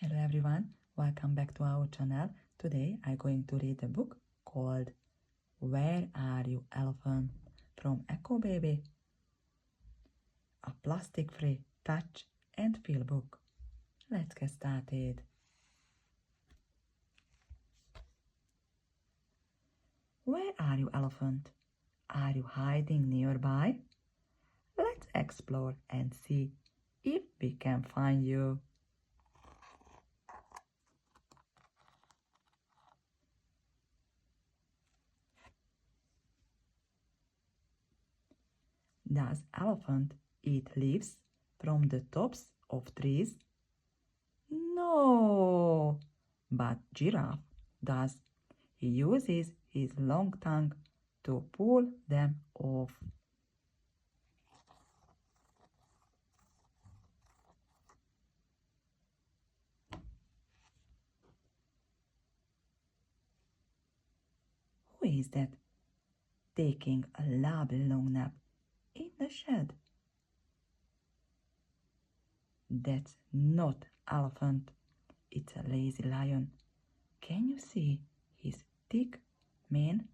Hello everyone, welcome back to our channel. Today I'm going to read a book called Where Are You Elephant from Echo Baby, a plastic-free touch and feel book. Let's get started. Where are you, elephant? Are you hiding nearby? Let's explore and see if we can find you. Does elephant eat leaves from the tops of trees? No, but giraffe does. He uses his long tongue to pull them off. Who is that taking a lovely long nap in the shed? That's not elephant. It's a lazy lion. Can you see his thick mane?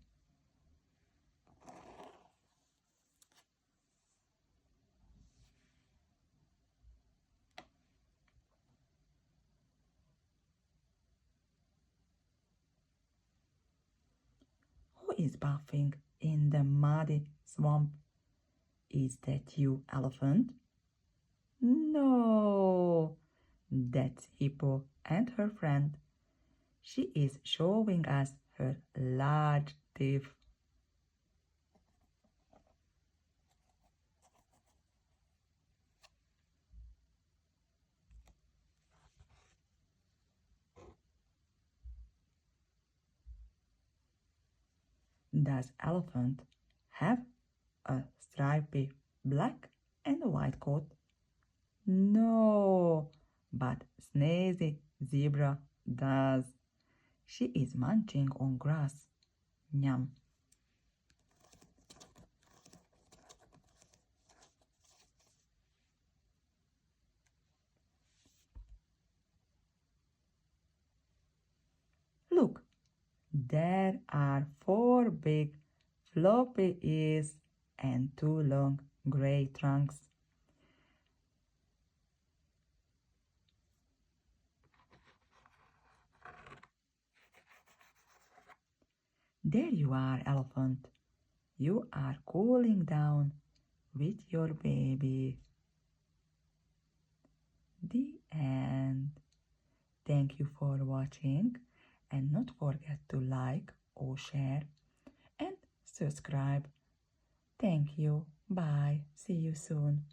Who is bathing in the muddy swamp? Is that you, elephant? No, that's Hippo and her friend. She is showing us her large teeth. Does elephant have a stripy black and white coat? No, but Snazzy Zebra does. She is munching on grass. Yum. Look, there are 4 big floppy ears and 2 long gray trunks. There you are, elephant. You are cooling down with your baby. The end. Thank you for watching, and not forget to like or share and subscribe. Thank you. Bye. See you soon.